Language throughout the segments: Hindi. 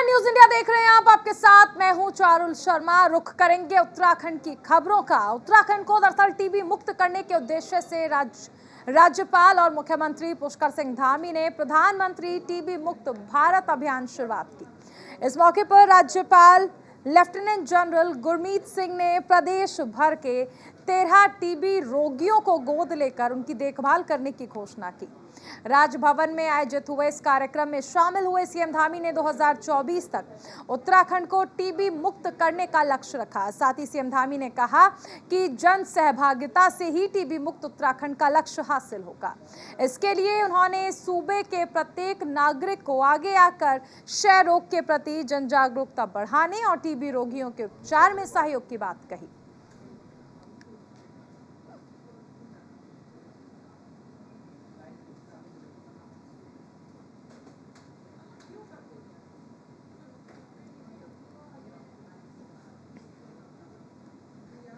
न्यूज इंडिया देख रहे हैं आप, आपके साथ मैं हूं चारुल शर्मा। रुख करेंगे उत्तराखंड की खबरों का। उत्तराखंड को दरअसल टीबी मुक्त करने के उद्देश्य से राज्यपाल और मुख्यमंत्री पुष्कर सिंह धामी ने प्रधानमंत्री टीबी मुक्त भारत अभियान शुरुआत की। इस मौके पर राज्यपाल लेफ्टिनेंट जनरल गुरमीत सिंह ने प्रदेश भर के 13 टीबी रोगियों को गोद लेकर उनकी देखभाल करने की घोषणा की। राजभवन में आयोजित हुए इस कार्यक्रम में शामिल हुए सीएम धामी ने 2024 तक उत्तराखंड को टीबी मुक्त करने का लक्ष्य रखा। साथ ही सीएम धामी ने कहा कि जन सहभागिता से ही टीबी मुक्त उत्तराखंड का लक्ष्य हासिल होगा। इसके लिए उन्होंने सूबे के प्रत्येक नागरिक को आगे आकर क्षय रोग के प्रति जन जागरूकता बढ़ाने और टीबी रोगियों के उपचार में सहयोग की बात कही।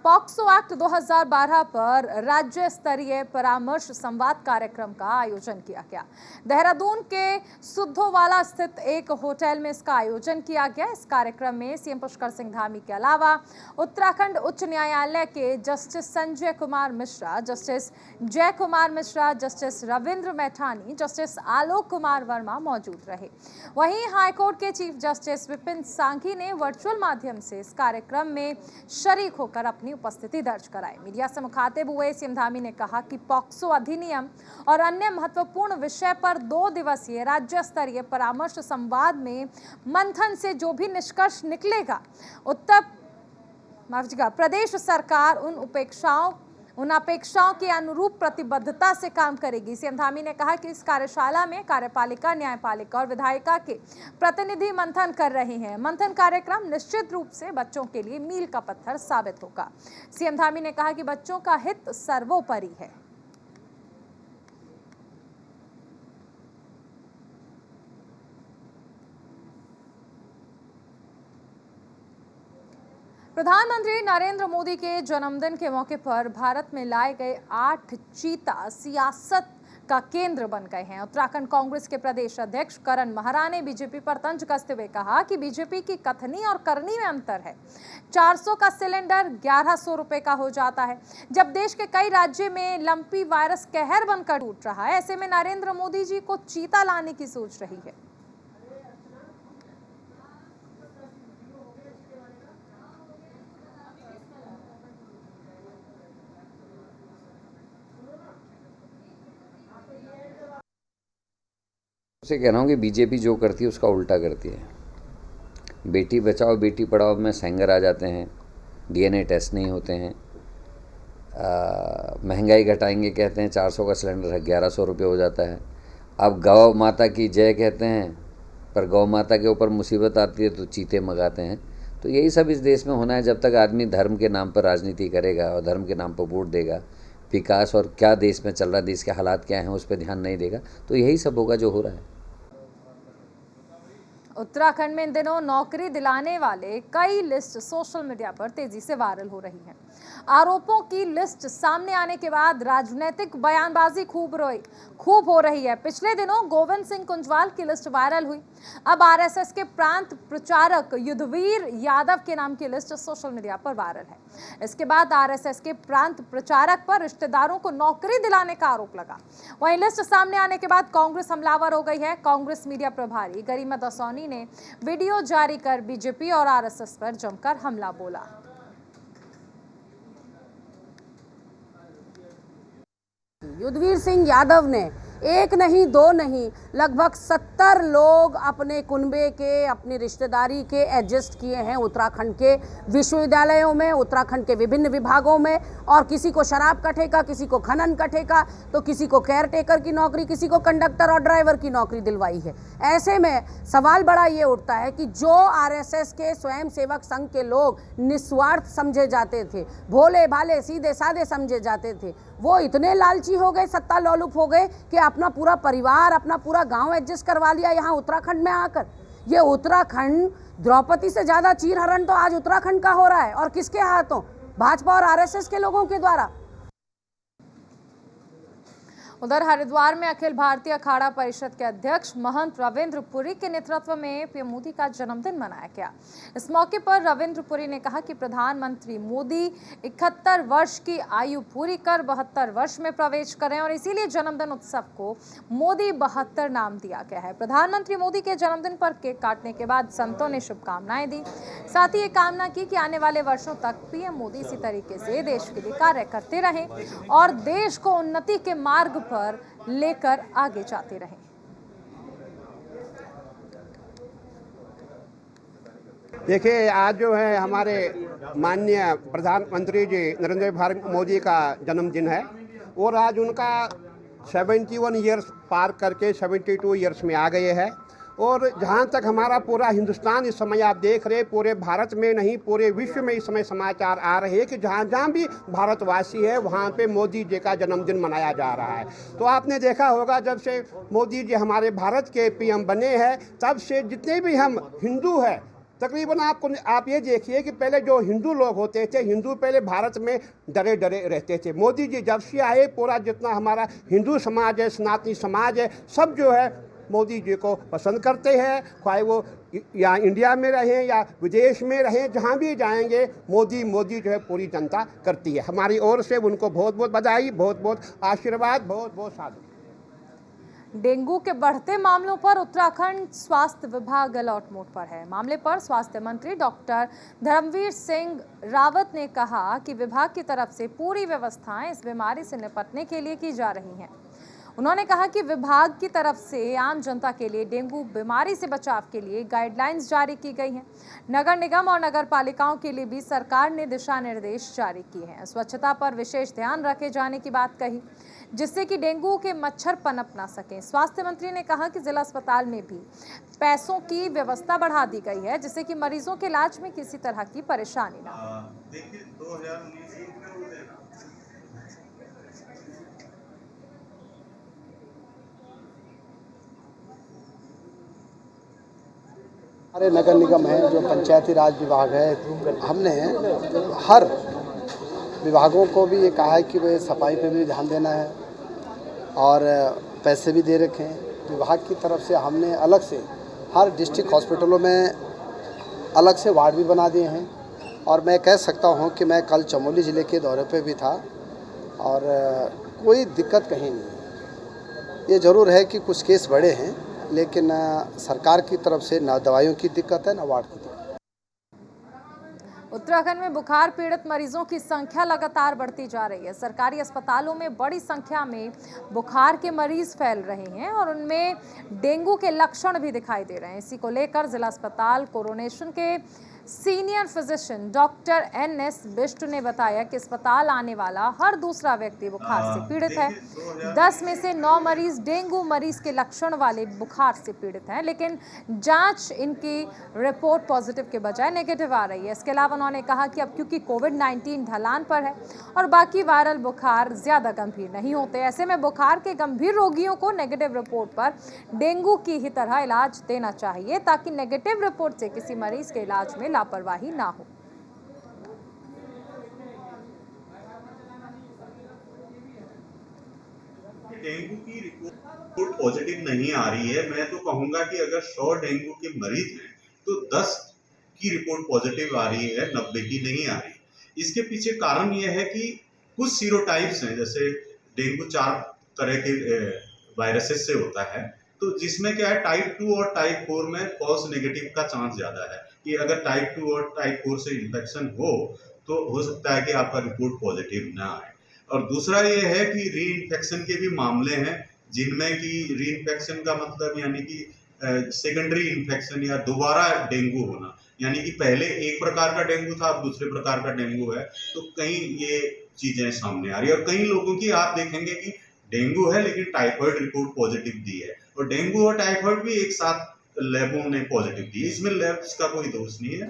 पॉक्सो एक्ट 2012 पर राज्य स्तरीय परामर्श संवाद कार्यक्रम का आयोजन किया गया। देहरादून के सुद्धोवाला स्थित एक होटल में इसका आयोजन किया गया। इस कार्यक्रम में सीएम पुष्कर सिंह धामी के अलावा उत्तराखंड उच्च न्यायालय के जस्टिस संजय कुमार मिश्रा, जस्टिस जय कुमार मिश्रा, जस्टिस रविंद्र मैठानी, जस्टिस आलोक कुमार वर्मा मौजूद रहे। वहीं हाईकोर्ट के चीफ जस्टिस विपिन सांघी ने वर्चुअल माध्यम से इस कार्यक्रम में शरीक होकर अपनी उपस्थिति दर्ज कराई। मीडिया से मुखातिब हुए सीएम धामी ने कहा कि पॉक्सो अधिनियम और अन्य महत्वपूर्ण विषय पर 2 दिवसीय राज्य स्तरीय परामर्श संवाद में मंथन से जो भी निष्कर्ष निकलेगा, प्रदेश सरकार उन अपेक्षाओं के अनुरूप प्रतिबद्धता से काम करेगी। सीएम धामी ने कहा कि इस कार्यशाला में कार्यपालिका, न्यायपालिका और विधायिका के प्रतिनिधि मंथन कर रहे हैं। मंथन कार्यक्रम निश्चित रूप से बच्चों के लिए मील का पत्थर साबित होगा। सीएम धामी ने कहा कि बच्चों का हित सर्वोपरि है। प्रधानमंत्री नरेंद्र मोदी के जन्मदिन के मौके पर भारत में लाए गए 8 चीता सियासत का केंद्र बन गए हैं। उत्तराखंड कांग्रेस के प्रदेश अध्यक्ष करण महरा ने बीजेपी पर तंज कसते हुए कहा कि बीजेपी की कथनी और करनी में अंतर है। 400 का सिलेंडर 1100 रुपए का हो जाता है। जब देश के कई राज्य में लंपी वायरस कहर बनकर टूट रहा है, ऐसे में नरेंद्र मोदी जी को चीता लाने की सोच रही है। से कह रहा हूँ कि बीजेपी जो करती है उसका उल्टा करती है। बेटी बचाओ बेटी पढ़ाओ में सेंगर आ जाते हैं, डीएनए टेस्ट नहीं होते हैं, महंगाई घटाएंगे कहते हैं, 400 का सिलेंडर 1100 रुपये हो जाता है। अब गौ माता की जय कहते हैं, पर गौ माता के ऊपर मुसीबत आती है तो चीते मंगाते हैं। तो यही सब इस देश में होना है। जब तक आदमी धर्म के नाम पर राजनीति करेगा और धर्म के नाम पर वोट देगा, विकास और क्या देश में चल रहा है, देश के हालात क्या हैं, उस पर ध्यान नहीं देगा, तो यही सब होगा जो हो रहा है। उत्तराखंड में इन दिनों नौकरी दिलाने वाले कई लिस्ट सोशल मीडिया पर तेजी से वायरल हो रही हैं। आरोपों की लिस्ट सामने आने के बाद राजनीतिक बयानबाजी खूब हो रही है। पिछले दिनों गोविंद सिंह कुंजवाल की लिस्ट वायरल हुई। अब आरएसएस के प्रांत प्रचारक युद्धवीर यादव के नाम की लिस्ट सोशल मीडिया पर वायरल है। इसके बाद आरएसएस के प्रांत प्रचारक पर रिश्तेदारों को नौकरी दिलाने का आरोप लगा। वहीं लिस्ट सामने आने के बाद कांग्रेस हमलावर हो गई है। कांग्रेस मीडिया प्रभारी गरिमा दसौनी ने वीडियो जारी कर बीजेपी और आरएसएस पर जमकर हमला बोला। युद्धवीर सिंह यादव ने 1 नहीं 2 नहीं लगभग 70 लोग अपने कुनबे के, अपनी रिश्तेदारी के एडजस्ट किए हैं उत्तराखंड के विश्वविद्यालयों में, उत्तराखंड के विभिन्न विभागों में। और किसी को शराब का ठेका, किसी को खनन का ठेका, तो किसी को केयर टेकर की नौकरी, किसी को कंडक्टर और ड्राइवर की नौकरी दिलवाई है। ऐसे में सवाल बड़ा ये उठता है कि जो आरएसएस के स्वयं सेवक संघ के लोग निस्वार्थ समझे जाते थे, भोले भाले सीधे साधे समझे जाते थे, वो इतने लालची हो गए, सत्ता लोलुप हो गए कि अपना पूरा परिवार, अपना पूरा गांव एडजस्ट करवा लिया यहाँ उत्तराखंड में आकर। ये उत्तराखंड द्रौपदी से ज्यादा चीरहरण तो आज उत्तराखंड का हो रहा है। और किसके हाथों? भाजपा और आरएसएस के लोगों के द्वारा। उधर हरिद्वार में अखिल भारतीय अखाड़ा परिषद के अध्यक्ष महंत रविंद्र पुरी के नेतृत्व में पीएम मोदी का जन्मदिन मनाया गया। इस मौके पर रविंद्र पुरी ने कहा कि प्रधानमंत्री मोदी 71 वर्ष की आयु पूरी कर 72 वर्ष में प्रवेश करें और इसीलिए जन्मदिन उत्सव को मोदी 72 नाम दिया गया है। प्रधानमंत्री मोदी के जन्मदिन पर केक काटने के बाद संतों ने शुभकामनाएं दी, साथ ही ये कामना की कि आने वाले वर्षों तक पीएम मोदी इसी तरीके से देश के लिए कार्य करते रहें और देश को उन्नति के मार्ग पर लेकर आगे जाते रहें। देखिए, आज जो है हमारे माननीय प्रधानमंत्री जी नरेंद्र भाई मोदी का जन्मदिन है और आज उनका 71 ईयर्स पार करके 72 ईयर्स में आ गए हैं। और जहाँ तक हमारा पूरा हिंदुस्तान इस समय आप देख रहे, पूरे भारत में नहीं पूरे विश्व में इस समय समाचार आ रहे हैं कि जहाँ जहाँ भी भारतवासी है वहाँ पे मोदी जी का जन्मदिन मनाया जा रहा है। तो आपने देखा होगा जब से मोदी जी हमारे भारत के पीएम बने हैं तब से जितने भी हम हिंदू हैं तकरीबन आप ये देखिए कि पहले जो हिंदू लोग होते थे, हिंदू पहले भारत में डरे डरे रहते थे। मोदी जी जब से आए पूरा जितना हमारा हिंदू समाज है, सनातनी समाज है, सब जो है मोदी जी को पसंद करते हैं। चाहे वो या इंडिया में रहें या विदेश में रहें, जहाँ भी जाएंगे मोदी जो है पूरी जनता करती है। हमारी ओर से उनको बहुत बहुत बधाई, बहुत बहुत आशीर्वाद, बहुत बहुत साधु। डेंगू के बढ़ते मामलों पर उत्तराखंड स्वास्थ्य विभाग अलर्ट मोड पर है। मामले पर स्वास्थ्य मंत्री डॉक्टर धर्मवीर सिंह रावत ने कहा कि विभाग की तरफ से पूरी व्यवस्थाएं इस बीमारी से निपटने के लिए की जा रही हैं। उन्होंने कहा कि विभाग की तरफ से आम जनता के लिए डेंगू बीमारी से बचाव के लिए गाइडलाइंस जारी की गई हैं। नगर निगम और नगर पालिकाओं के लिए भी सरकार ने दिशा निर्देश जारी किए हैं। स्वच्छता पर विशेष ध्यान रखे जाने की बात कही, जिससे कि डेंगू के मच्छर पनप ना सकें। स्वास्थ्य मंत्री ने कहा कि जिला अस्पताल में भी पैसों की व्यवस्था बढ़ा दी गई है, जिससे कि मरीजों के इलाज में किसी तरह की परेशानी ना हो। देखिए 2019 हमारे नगर निगम है, जो पंचायती राज विभाग है, हमने हर विभागों को भी ये कहा है कि वे सफाई पे भी ध्यान देना है और पैसे भी दे रखे हैं। विभाग की तरफ से हमने अलग से हर डिस्ट्रिक्ट हॉस्पिटलों में अलग से वार्ड भी बना दिए हैं। और मैं कह सकता हूँ कि मैं कल चमोली ज़िले के दौरे पे भी था और कोई दिक्कत कहीं नहीं। ये ज़रूर है कि कुछ केस बड़े हैं, लेकिन सरकार की तरफ से ना दवाइयों की दिक्कत है ना वार्ड की दिक्कत। उत्तराखंड में बुखार पीड़ित मरीजों की संख्या लगातार बढ़ती जा रही है। सरकारी अस्पतालों में बड़ी संख्या में बुखार के मरीज फैल रहे हैं और उनमें डेंगू के लक्षण भी दिखाई दे रहे हैं। इसी को लेकर जिला अस्पताल कोरोनेशन के senior physician doctor NS Bisht ने बताया कि अस्पताल आने वाला हर दूसरा व्यक्ति बुखार से पीड़ित है। 10 में से 9 मरीज डेंगू मरीज के लक्षण वाले बुखार से पीड़ित हैं, लेकिन जांच इनकी रिपोर्ट पॉजिटिव के बजाय नेगेटिव आ रही है। इसके अलावा उन्होंने कहा कि अब क्योंकि कोविड-19 ढलान पर है और बाकी वायरल बुखार ज़्यादा गंभीर नहीं होते, ऐसे में बुखार के गंभीर रोगियों को नेगेटिव रिपोर्ट पर डेंगू की ही तरह इलाज देना चाहिए, ताकि नेगेटिव रिपोर्ट से किसी मरीज के इलाज में लापरवाही ना हो। डेंगू की रिपोर्ट पॉजिटिव नहीं आ रही है। मैं तो कहूंगा कि अगर 100 डेंगू के मरीज हैं तो 10 की रिपोर्ट पॉजिटिव आ रही है, 90 की नहीं आ रही। इसके पीछे कारण यह है कि कुछ सीरोटाइप्स हैं, जैसे डेंगू 4 तरह के वायरसेस से होता है, तो जिसमें क्या है टाइप 2 और टाइप 4 में फॉल्स नेगेटिव का चांस ज्यादा है कि अगर टाइप 2 और टाइप 4 से इन्फेक्शन हो तो हो सकता है कि आपका रिपोर्ट पॉजिटिव ना आए। और दूसरा ये है कि री इन्फेक्शन के भी मामले हैं, जिनमें कि री इन्फेक्शन का मतलब यानी कि सेकेंडरी इन्फेक्शन या दोबारा डेंगू होना, यानी कि पहले एक प्रकार का डेंगू था अब दूसरे प्रकार का डेंगू है। तो कहीं ये चीजें सामने आ रही है और कई लोगों की आप देखेंगे कि डेंगू है लेकिन टाइफाइड रिपोर्ट पॉजिटिव दी है, और डेंगू और टाइफाइड भी एक साथ लैबों ने पॉजिटिव दी है। इसमें लैब्स का कोई दोष नहीं है।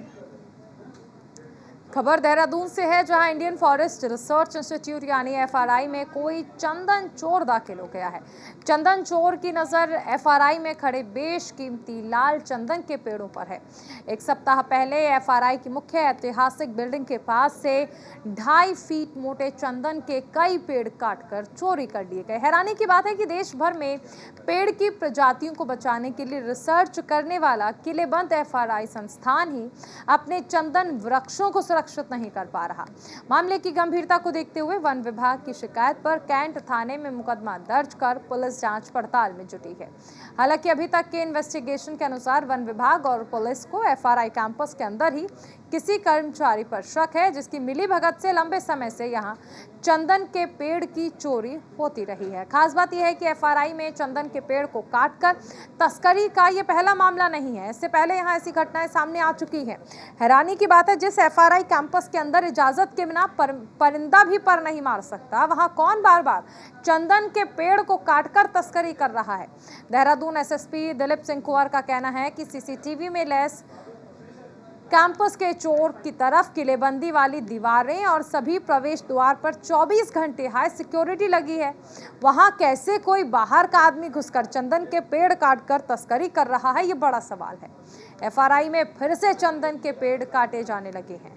खबर देहरादून से है, जहां इंडियन फॉरेस्ट रिसर्च इंस्टीट्यूट यानी एफआरआई में कोई चंदन चोर दाखिल हो गया है। चंदन चोर की नजर एफआरआई में खड़े बेशकीमती लाल चंदन के पेड़ों पर है। एक सप्ताह पहले एफआरआई की मुख्य ऐतिहासिक बिल्डिंग के पास से 2.5 फीट मोटे चंदन के कई पेड़ काटकर चोरी कर लिए गए। हैरानी की बात है कि देश भर में पेड़ की प्रजातियों को बचाने के लिए रिसर्च करने वाला किलेबंद एफआरआई संस्थान ही अपने चंदन वृक्षों को सुरक्षित नहीं कर पा रहा। मामले की गंभीरता को देखते हुए वन विभाग की शिकायत पर कैंट थाने में मुकदमा दर्ज कर पुलिस जांच पड़ताल में जुटी है। हालांकि अभी तक के इन्वेस्टिगेशन के अनुसार वन विभाग और पुलिस को एफआरआई कैंपस के अंदर ही किसी कर्मचारी पर शक है, जिसकी मिलीभगत से लंबे समय से यहां चंदन के पेड़ की चोरी होती रही है। खास बात यह है कि एफआरआई में चंदन के पेड़ को काटकर तस्करी का यह पहला मामला नहीं है। इससे पहले यहां ऐसी घटनाएं सामने आ चुकी हैं। हैरानी की बात है, जिस एफआरआई कैंपस के अंदर इजाजत के बिना परिंदा भी पर नहीं मार सकता, वहां कौन बार बार चंदन के पेड़ को काटकर तस्करी कर रहा है। देहरादून एसएसपी दिलीप सिंह कुंवर का कहना है कि सीसीटीवी में लैस कैंपस के चोर की तरफ किलेबंदी वाली दीवारें और सभी प्रवेश द्वार पर 24 घंटे हाई सिक्योरिटी लगी है। वहां कैसे कोई बाहर का आदमी घुसकर चंदन के पेड़ काटकर तस्करी कर रहा है, ये बड़ा सवाल है। एफआरआई में फिर से चंदन के पेड़ काटे जाने लगे हैं।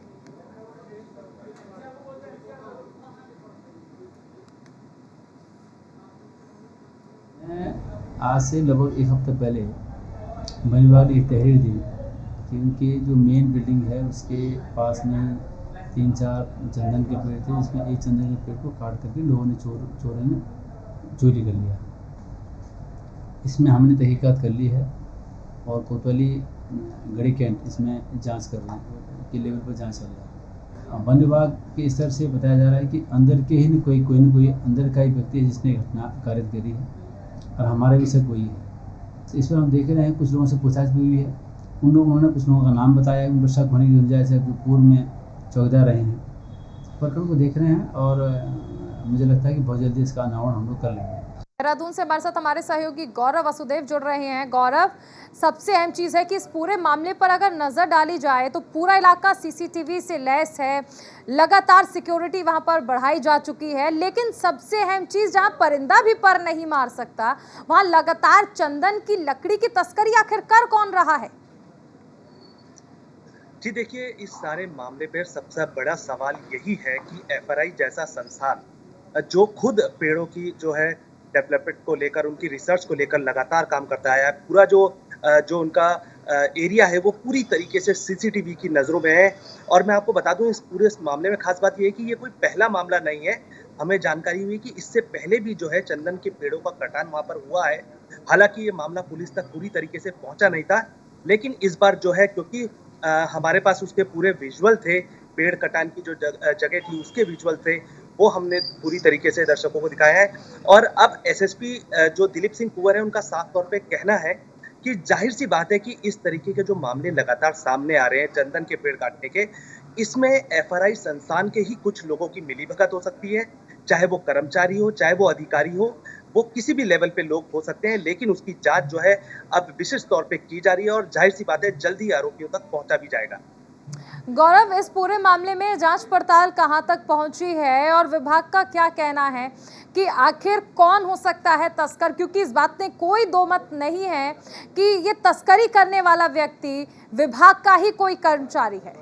आज से लगभग एक हफ्ते पहले वन विभाग ने एक तहरीर दी कि उनके जो मेन बिल्डिंग है उसके पास में 3-4 चंदन के पेड़ थे, जिसमें एक चंदन के पेड़ को काट करके लोगों ने चोरों ने चोरी कर लिया। इसमें हमने तहकीकात कर ली है और कोतवाली गढ़ी कैंट इसमें जांच कर रहे हैं, के लेवल पर जांच चल रहा है। वन विभाग के स्तर से बताया जा रहा है कि अंदर के ही न कोई अंदर का ही व्यक्ति है जिसने घटना कारित करी है और हमारे भी से कोई है। तो इस पर हम देख रहे हैं, कुछ लोगों से पूछताछ भी हुई है। उन्होंने कुछ लोगों का नाम बताया, उनको शक होने की गुंजाइश है कि पूर्व में चौकीदार रहे हैं। प्रकरण को देख रहे हैं और मुझे लगता है कि बहुत जल्दी इसका अनावरण हम लोग कर लेंगे। देहरादून से हमारे साथ हमारे सहयोगी गौरव वसुदेव जुड़ रहे हैं। गौरव, सबसे अहम चीज़ है कि इस पूरे मामले पर अगर नज़र डाली जाए तो पूरा इलाका सीसीटीवी से लैस है, लगातार सिक्योरिटी वहां पर बढ़ाई जा चुकी है, लेकिन सबसे अहम चीज़ जहां परिंदा भी पर नहीं मार सकता, वहां लगातार चंदन की लकड़ी की तस्करी आखिर कर कौन रहा है? जी देखिए, इस सारे मामले पर सबसे बड़ा सवाल यही है कि एफआरआई जैसा संस्थान जो खुद पेड़ों की जो है डेवलपमेंट को लेकर, उनकी रिसर्च को लेकर लगातार काम करता है, पूरा जो उनका एरिया है वो पूरी तरीके से सीसीटीवी की नज़रों में है। और मैं आपको बता दूं, इस पूरे मामले में खास बात ये है कि ये कोई पहला मामला नहीं है। हमें जानकारी हुई कि इससे पहले भी जो है चंदन के पेड़ों का कटान वहाँ पर हुआ है। हालांकि ये मामला पुलिस तक पूरी तरीके से पहुँचा नहीं था, लेकिन इस बार जो है क्योंकि हमारे पास उसके पूरे विजुअल थे, पेड़ कटान की जो जगह थी उसके विजुअल थे, वो हमने पूरी तरीके से दर्शकों को दिखाया है। और अब एसएसपी जो दिलीप सिंह कुंवर है, उनका साफ तौर पे कहना है कि जाहिर सी बात है कि इस तरीके के जो मामले लगातार सामने आ रहे हैं चंदन के पेड़ काटने के, इसमें एफआरआई संस्थान के ही कुछ लोगों की मिलीभगत हो सकती है, चाहे वो कर्मचारी हो, चाहे वो अधिकारी हो, वो किसी भी लेवल पे लोग हो सकते हैं। लेकिन उसकी जांच जो है अब विशेष तौर पे की जा रही है और जाहिर सी बात है जल्द ही आरोपियों तक पहुंचा भी जाएगा। गौरव, इस पूरे मामले में जांच पड़ताल कहां तक पहुंची है और विभाग का क्या कहना है कि आखिर कौन हो सकता है तस्कर? क्योंकि इस बात में कोई दो मत नहीं है कि ये तस्करी करने वाला व्यक्ति विभाग का ही कोई कर्मचारी है।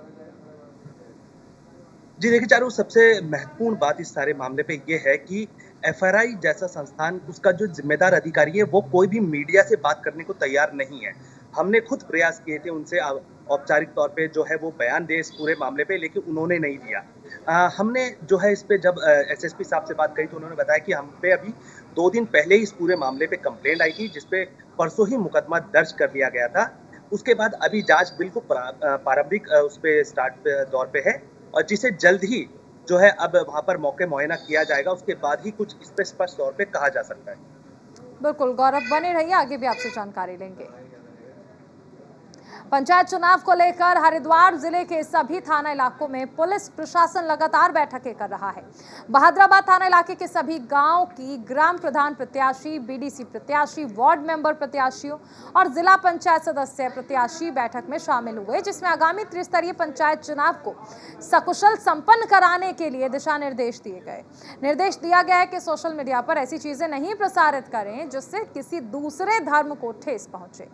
जी देखिए चारू, सबसे महत्वपूर्ण बात इस सारे मामले पे ये है कि एफआरआई जैसा संस्थान, उसका जो जिम्मेदार अधिकारी है वो कोई भी मीडिया से बात करने को तैयार नहीं है। हमने खुद प्रयास किए थे उनसे औपचारिक तौर पे जो है वो बयान दे इस पूरे मामले पे, लेकिन उन्होंने नहीं दिया। हमने जो है इस पे जब एसएसपी साहब से बात करी तो उन्होंने बताया कि हम पे अभी 2 दिन पहले ही इस पूरे मामले पे कंप्लेंट आई थी, जिसपे परसों ही मुकदमा दर्ज कर लिया गया था। उसके बाद अभी जांच बिल्कुल प्रारंभिक उस पे स्टार्ट दौर पे है और जिसे जल्द ही जो है अब वहाँ पर मौके मुआयना किया जाएगा, उसके बाद ही कुछ इस पे स्पष्ट तौर पे कहा जा सकता है। बिल्कुल गौरव, बने रहिए, आगे भी आपसे जानकारी लेंगे। पंचायत चुनाव को लेकर हरिद्वार जिले के सभी थाना इलाकों में पुलिस प्रशासन लगातार बैठकें कर रहा है। बहादुराबाद थाना इलाके के सभी गांव की ग्राम प्रधान प्रत्याशी, बीडीसी प्रत्याशी, वार्ड मेंबर प्रत्याशियों और जिला पंचायत सदस्य प्रत्याशी बैठक में शामिल हुए, जिसमें आगामी त्रिस्तरीय पंचायत चुनाव को सकुशल संपन्न कराने के लिए दिशा निर्देश दिए गए। निर्देश दिया गया है कि सोशल मीडिया पर ऐसी चीजें नहीं प्रसारित करें जिससे किसी दूसरे धर्म को ठेस पहुंचे।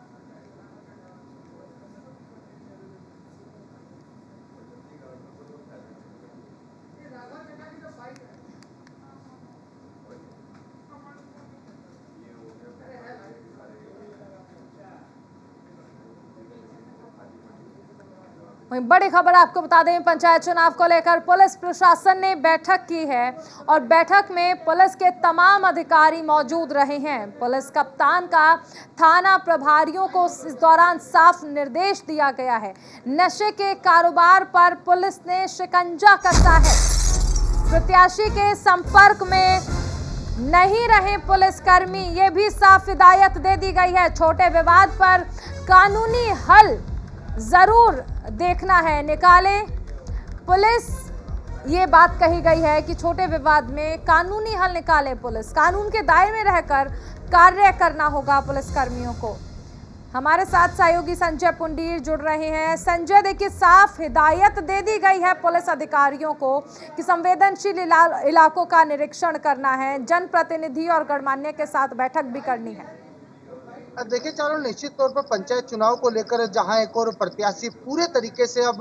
बड़ी खबर आपको बता दें, पंचायत चुनाव को लेकर पुलिस प्रशासन ने बैठक की है और बैठक में पुलिस के तमाम अधिकारी मौजूद रहे हैं। पुलिस कप्तान का थाना प्रभारियों को इस दौरान साफ निर्देश दिया गया है। नशे के कारोबार पर पुलिस ने शिकंजा कसा है। प्रत्याशी के संपर्क में नहीं रहे पुलिसकर्मी, ये भी साफ हिदायत दे दी गई है। छोटे विवाद पर कानूनी हल जरूर देखना है, निकाले पुलिस। ये बात कही गई है कि छोटे विवाद में कानूनी हल निकाले पुलिस। कानून के दायरे में रहकर कार्य करना होगा पुलिसकर्मियों को। हमारे साथ सहयोगी संजय पुंडीर जुड़ रहे हैं। संजय, देखिए साफ हिदायत दे दी गई है पुलिस अधिकारियों को कि संवेदनशील इलाकों का निरीक्षण करना है, जनप्रतिनिधि और गणमान्य के साथ बैठक भी करनी है। देखिए चारों, निश्चित तौर पर पंचायत चुनाव को लेकर जहां एक और प्रत्याशी पूरे तरीके से अब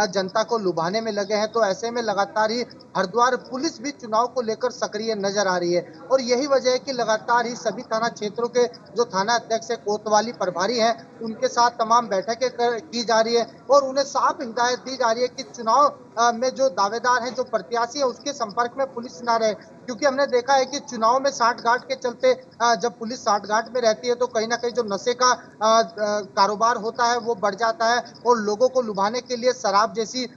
जनता को लुभाने में लगे हैं, तो ऐसे में लगातार ही हरिद्वार पुलिस भी चुनाव को लेकर सक्रिय नजर आ रही है। और यही वजह है कि लगातार ही सभी थाना क्षेत्रों के जो थाना अध्यक्ष है, कोतवाली प्रभारी हैं, उनके साथ तमाम बैठकें की जा रही है और उन्हें साफ हिदायत दी जा रही है कि चुनाव में जो दावेदार हैं, जो प्रत्याशी है, उसके संपर्क में पुलिस ना रहे। क्योंकि हमने देखा है कि चुनाव में साठगांठ के चलते जब पुलिस साठगांठ में रहती है तो कहीं ना कहीं जो नशे का कारोबार होता है वो बढ़ जाता है और लोगों को लुभाने के लिए शराब जैसी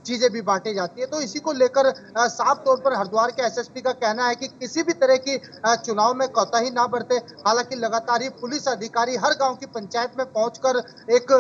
चीजें भी बांटी जाती है। तो इसी को लेकर साफ तौर पर हरिद्वार के एसएसपी का कहना है कि किसी भी तरह की चुनाव में कोताही ना बरते। हालांकि लगातार ही पुलिस अधिकारी हर गांव की पंचायत में पहुंचकर एक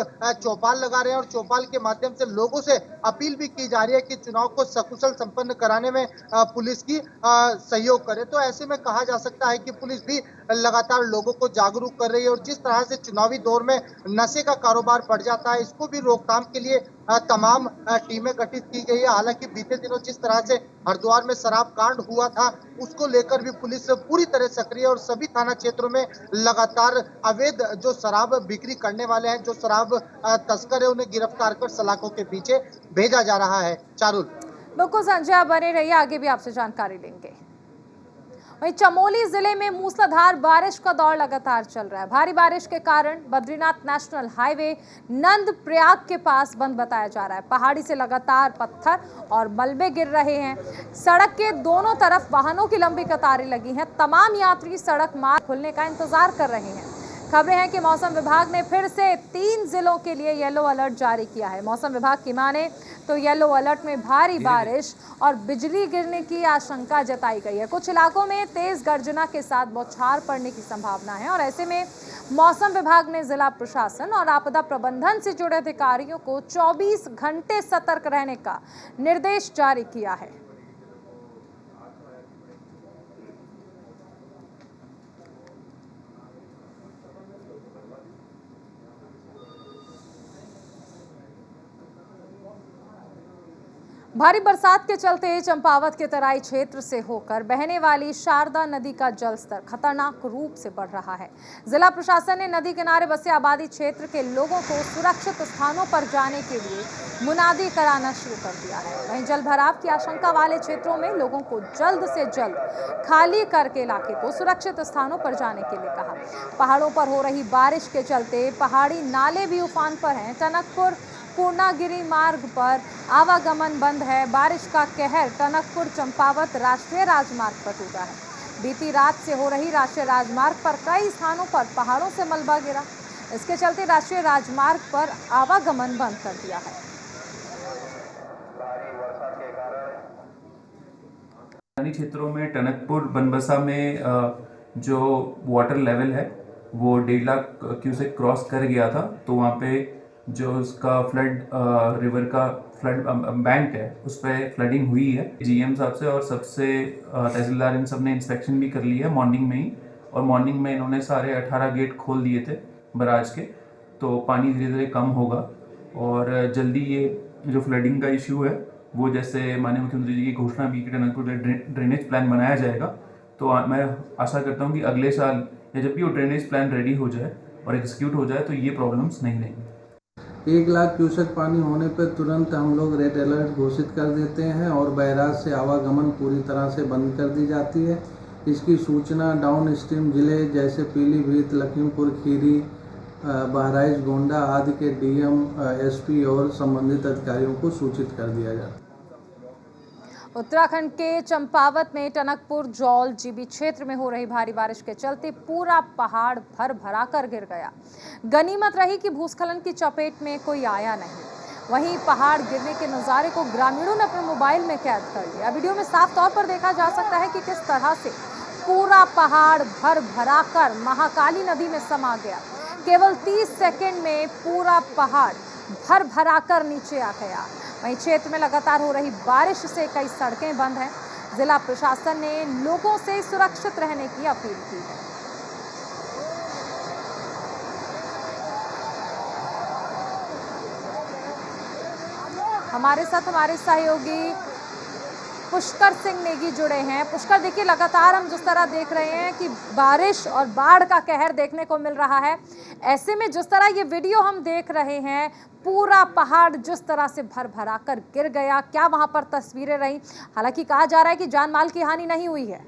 चौपाल लगा रहे हैं और चौपाल के माध्यम से लोगों से अपील भी की जा रही है कि चुनाव को सकुशल संपन्न कराने में पुलिस की सहयोग करे। तो ऐसे में कहा जा सकता है कि पुलिस भी लगातार लोगों को जागरूक कर रही है और जिस तरह से चुनावी दौर में नशे का कारोबार बढ़ जाता है, इसको भी रोकथाम के लिए तमाम टीमें गठित की गई है। हालांकि बीते दिनों जिस तरह से हरिद्वार में शराब कांड हुआ था, उसको लेकर भी पुलिस पूरी तरह सक्रिय और सभी थाना क्षेत्रों में लगातार अवैध जो शराब बिक्री करने वाले हैं, जो शराब तस्कर है, उन्हें गिरफ्तार कर सलाखों के पीछे भेजा जा रहा है। चारुल, बिल्कुल संजय, आप बने रहिए, आगे भी आपसे जानकारी लेंगे। वहीं चमोली जिले में मूसलाधार बारिश का दौर लगातार चल रहा है। भारी बारिश के कारण बद्रीनाथ नेशनल हाईवे नंदप्रयाग के पास बंद बताया जा रहा है। पहाड़ी से लगातार पत्थर और मलबे गिर रहे हैं। सड़क के दोनों तरफ वाहनों की लंबी कतारें लगी हैं। तमाम यात्री सड़क मार्ग खुलने का इंतजार कर रहे हैं। खबरें हैं कि मौसम विभाग ने फिर से 3 जिलों के लिए येलो अलर्ट जारी किया है। मौसम विभाग की माने तो येलो अलर्ट में भारी बारिश और बिजली गिरने की आशंका जताई गई है। कुछ इलाकों में तेज गर्जना के साथ बौछार पड़ने की संभावना है और ऐसे में मौसम विभाग ने जिला प्रशासन और आपदा प्रबंधन से जुड़े अधिकारियों को 24 घंटे सतर्क रहने का निर्देश जारी किया है। भारी बरसात के चलते चंपावत के तराई क्षेत्र से होकर बहने वाली शारदा नदी का जलस्तर खतरनाक रूप से बढ़ रहा है। जिला प्रशासन ने नदी किनारे बसे आबादी क्षेत्र के लोगों को सुरक्षित स्थानों पर जाने के लिए मुनादी कराना शुरू कर दिया है। वहीं जल भराव की आशंका वाले क्षेत्रों में लोगों को जल्द से जल्द खाली करके इलाके को सुरक्षित स्थानों पर जाने के लिए कहा। पहाड़ों पर हो रही बारिश के चलते पहाड़ी नाले भी उफान पर हैं। टनकपुर पूर्णागिरी मार्ग पर आवागमन बंद है। बारिश का कहर टनकपुर चंपावत राष्ट्रीय राजमार्ग पर टूटा है। बीती रात से हो रही राष्ट्रीय राजमार्ग पर कई स्थानों पर पहाड़ों से मलबा गिरा। इसके चलते राष्ट्रीय राजमार्ग पर आवागमन बंद कर दिया है। क्षेत्रों में टनकपुर बनबसा में जो वाटर लेवल है वो 1.5 लाख क्यूसेक क्रॉस कर गया था, तो वहाँ पे जो उसका फ्लड रिवर का फ्लड बैंक है उस पर फ्लडिंग हुई है। जीएम साहब से और सबसे तहसीलदार इन सब ने इंस्पेक्शन भी कर ली है मॉर्निंग में ही, और मॉर्निंग में इन्होंने सारे 18 गेट खोल दिए थे बराज के, तो पानी धीरे धीरे कम होगा और जल्दी ये जो फ्लडिंग का इशू है वो जैसे माननीय मुख्यमंत्री जी की घोषणा भी कि टनकपुर ड्रेनेज प्लान बनाया जाएगा, तो मैं आशा करता हूँ कि अगले साल या जब भी वो ड्रेनेज प्लान रेडी हो जाए और एग्जीक्यूट हो जाए तो ये प्रॉब्लम्स नहीं रहेंगी। 1 लाख क्यूसेक पानी होने पर तुरंत हम लोग रेड अलर्ट घोषित कर देते हैं और बैराज से आवागमन पूरी तरह से बंद कर दी जाती है। इसकी सूचना डाउन स्ट्रीम जिले जैसे पीलीभीत, लखीमपुर खीरी, बहराइच, गोंडा आदि के डीएम, एसपी और संबंधित अधिकारियों को सूचित कर दिया जाता है। उत्तराखंड के चंपावत में टनकपुर जौल जीबी क्षेत्र में हो रही भारी बारिश के चलते पूरा पहाड़ भर भरा कर गिर गया। गनीमत रही कि भूस्खलन की चपेट में कोई आया नहीं। वहीं पहाड़ गिरने के नजारे को ग्रामीणों ने अपने मोबाइल में कैद कर लिया। वीडियो में साफ तौर पर देखा जा सकता है कि किस तरह से पूरा पहाड़ भर भरा कर महाकाली नदी में समा गया। केवल 30 सेकेंड में पूरा पहाड़ भर भरा कर नीचे आ गया। वहीं क्षेत्र में लगातार हो रही बारिश से कई सड़कें बंद हैं। जिला प्रशासन ने लोगों से सुरक्षित रहने की अपील की है। हमारे साथ हमारे सहयोगी पुष्कर सिंह नेगी जुड़े हैं। पुष्कर, देखिए लगातार हम जिस तरह देख रहे हैं कि बारिश और बाढ़ का कहर देखने को मिल रहा है, ऐसे में जिस तरह ये वीडियो हम देख रहे हैं, पूरा पहाड़ जिस तरह से भर भरा कर गिर गया, क्या वहां पर तस्वीरें रही? हालांकि कहा जा रहा है कि जान माल की हानि नहीं हुई है।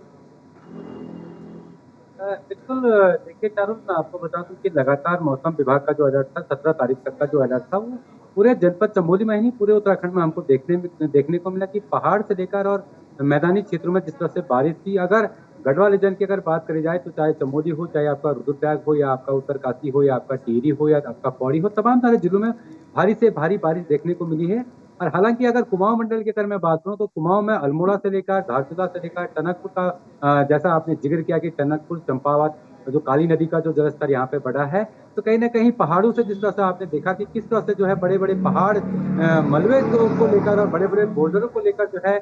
बिल्कुल, देखिए चारुल, मैं आपको बता दूं कि लगातार मौसम विभाग का जो अलर्ट था, 17 तारीख तक का जो अलर्ट था, वो पूरे जनपद चमोली में ही नहीं, पूरे उत्तराखंड में हमको देखने को मिला कि पहाड़ से लेकर और मैदानी क्षेत्रों में जिस तरह से बारिश थी। अगर गढ़वाल रीजन की अगर बात करी जाए तो चाहे चमोली हो, चाहे आपका रुद्रप्रयाग हो, या आपका उत्तरकाशी हो, या आपका टिहरी हो, या आपका पौड़ी हो, तमाम सारे जिलों में भारी से भारी बारिश देखने को मिली है। और हालांकि अगर कुमाऊं मंडल की अगर मैं बात करूं तो कुमाऊं में अल्मोड़ा से लेकर धारचूला से लेकर टनकपुर का जैसा आपने जिक्र किया कि टनकपुर, चंपावत, जो काली नदी का जो जलस्तर यहाँ पे बढ़ा है, तो कहीं ना कहीं पहाड़ों से जिस तरह से आपने देखा कि किस तरह से जो है बड़े बड़े पहाड़ मलबे को लेकर और बड़े बड़े बोल्डरों को लेकर जो है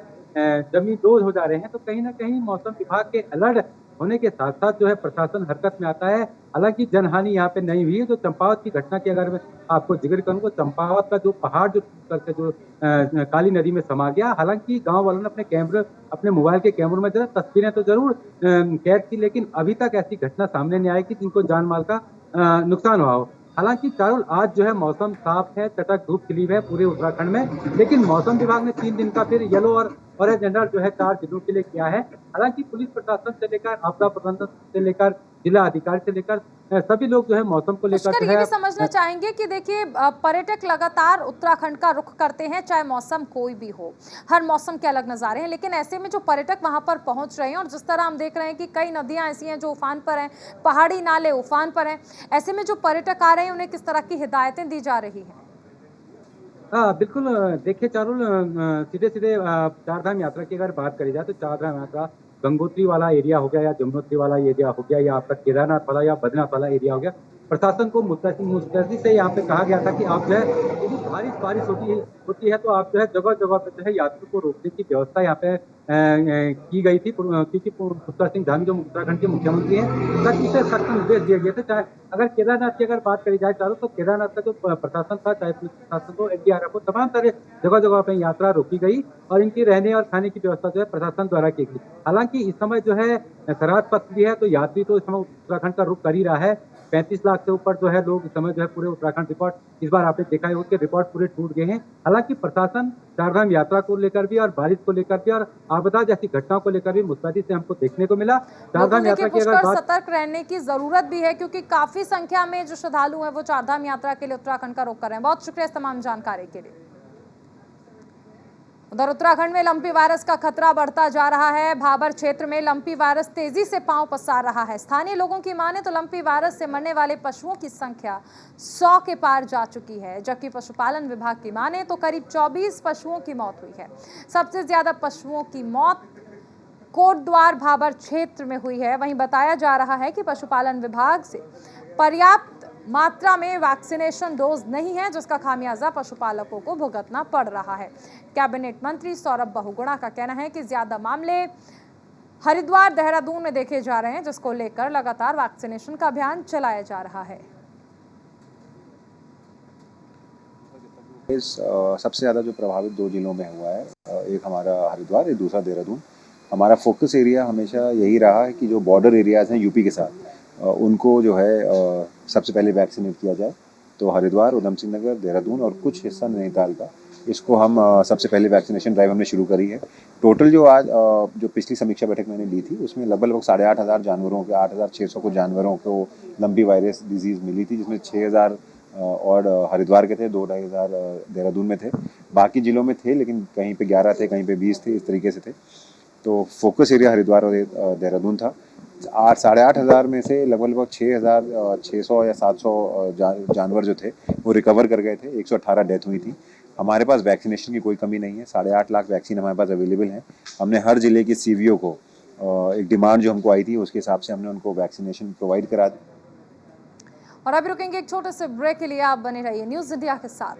जमीन दोज हो जा रहे हैं, तो कहीं ना कहीं मौसम विभाग के अलर्ट होने के साथ साथ जो है प्रशासन हरकत में आता है। हालांकि जनहानि यहाँ पे नहीं हुई है। जो चंपावत की घटना की अगर मैं आपको जिक्र करूँ तो चंपावत का जो पहाड़ जो करके जो काली नदी में समा गया, हालांकि गांव वालों ने अपने मोबाइल के कैमरों में जरा तस्वीरें तो जरूर कैद की, लेकिन अभी तक ऐसी घटना सामने नहीं आई कि जिनको जान माल का नुकसान हुआ हो। हालांकि चारुल, आज जो है मौसम साफ है, चटक धूप खिली है पूरे उत्तराखंड में, लेकिन मौसम विभाग ने 3 दिन का फिर येलो और ऑरेंज अलर्ट जो है 4 जिलों के लिए किया है। हालांकि पुलिस प्रशासन से लेकर आपदा प्रबंधन से लेकर जिला अधिकारी से लेकर सभी लोग जो है मौसम को लेकर ये भी समझना चाहेंगे कि देखिए पर्यटक लगातार उत्तराखंड का रुख करते हैं, चाहे मौसम कोई भी हो, हर मौसम के अलग नज़ारे हैं, लेकिन ऐसे में जो पर्यटक वहां पर पहुंच रहे हैं और जिस तरह हम देख रहे हैं कि कई नदियां ऐसी हैं जो उफान पर हैं, पहाड़ी नाले उफान पर हैं, ऐसे में जो पर्यटक आ रहे हैं उन्हें किस तरह की हिदायतें दी जा रही हैं? हाँ बिल्कुल, देखिए चारुल, सीधे सीधे चारधाम यात्रा की अगर बात करी जाए तो चारधाम यात्रा गंगोत्री वाला एरिया हो गया, या जमुनोत्री वाला एरिया हो गया, या आपका केदारनाथ वाला या बद्रीनाथ वाला एरिया हो गया, प्रशासन को मुस्तैदी से यहाँ पे कहा गया था कि आप जो है यदि बारिश होती है तो आप जो है जगह जगह पे जो है यात्री को रोकने की व्यवस्था यहाँ पे की गई थी, क्योंकि पुष्कर सिंह धामी जो उत्तराखंड के मुख्यमंत्री हैं, सख्त से सख्त निर्देश दिए गए थे। चाहे अगर केदारनाथ की अगर बात करी जाए चारों, तो केदारनाथ का जो प्रशासन था, चाहे पुलिस प्रशासन को, एनडीआरएफ को, तमाम सारे जगह जगह पे यात्रा रोकी गई और इनकी रहने और खाने की व्यवस्था जो है प्रशासन द्वारा की गई। हालांकि इस समय जो है खराज पथ भी है, तो यात्री तो इस समय उत्तराखंड का रुख कर ही रहा है। 35 लाख से ऊपर जो है लोग इस समय जो है पूरे उत्तराखंड रिकॉर्ड, इस बार आपने देखा है उसके रिकॉर्ड पूरे टूट गए हैं। हालांकि प्रशासन चारधाम यात्रा को लेकर भी और बारिश को लेकर भी और आपदा जैसी घटनाओं को लेकर भी मुस्तैदी से हमको देखने को मिला। चारधाम यात्रा की अगर बात, सतर्क रहने की जरूरत भी है, क्योंकि काफी संख्या में जो श्रद्धालु हैं वो चारधाम यात्रा के लिए उत्तराखंड का रुख कर रहे हैं। बहुत शुक्रिया इस तमाम जानकारी के लिए। उधर उत्तराखंड में लंपी वायरस का खतरा बढ़ता जा रहा है। भाबर क्षेत्र में लंपी वायरस तेजी से पांव पसार रहा है। स्थानीय लोगों की माने तो लंपी वायरस से मरने वाले पशुओं की संख्या 100 के पार जा चुकी है, जबकि पशुपालन विभाग की माने तो करीब 24 पशुओं की मौत हुई है। सबसे ज्यादा पशुओं की मौत कोटद्वार भाबर क्षेत्र में हुई है। वहीं बताया जा रहा है कि पशुपालन विभाग से पर्याप्त मात्रा में वैक्सीनेशन डोज नहीं है, जिसका खामियाजा पशुपालकों को भुगतना पड़ रहा है। कैबिनेट मंत्री सौरभ बहुगुणा का कहना है कि ज्यादा मामले हरिद्वार, देहरादून में देखे जा रहे हैं, जिसको लेकर लगातार वैक्सीनेशन का अभियान चलाया जा रहा है। सबसे ज़्यादा जो प्रभावित 2 जिलों में हुआ है, एक हमारा हरिद्वार, एक दूसरा देहरादून। हमारा फोकस एरिया हमेशा यही रहा है कि जो बॉर्डर एरियाज़ हैं यूपी के साथ, उनको जो है सबसे पहले वैक्सीनेट किया जाए। तो हरिद्वार, उधम सिंह नगर, देहरादून और कुछ हिस्सा नैनीताल का, इसको हम सबसे पहले वैक्सीनेशन ड्राइव हमने शुरू करी है। टोटल जो आज जो पिछली समीक्षा बैठक मैंने ली थी, उसमें लगभग 8,500 जानवरों के 8,600 को जानवरों को लंबी वायरस डिजीज़ मिली थी, जिसमें 6,000 और हरिद्वार के थे, 2-2,500 देहरादून में थे। बाकी जिलों में थे, लेकिन कहीं पे 11 थे, कहीं पे 20 थे, इस तरीके से थे। तो फोकस एरिया हरिद्वार और देहरादून था। 8,500 में से लगभग 6,600 या 700 जानवर जो थे वो रिकवर कर गए थे। 118 डेथ हुई थी। हमारे पास वैक्सीनेशन की कोई कमी नहीं है। 8.5 लाख वैक्सीन हमारे पास अवेलेबल हैं। हमने हर ज़िले के CVO को एक डिमांड जो हमको आई थी, उसके हिसाब से हमने उनको वैक्सीनेशन प्रोवाइड करा दी। और अभी रुकेंगे एक छोटे से ब्रेक के लिए। आप बने रहिए न्यूज़ इंडिया के साथ।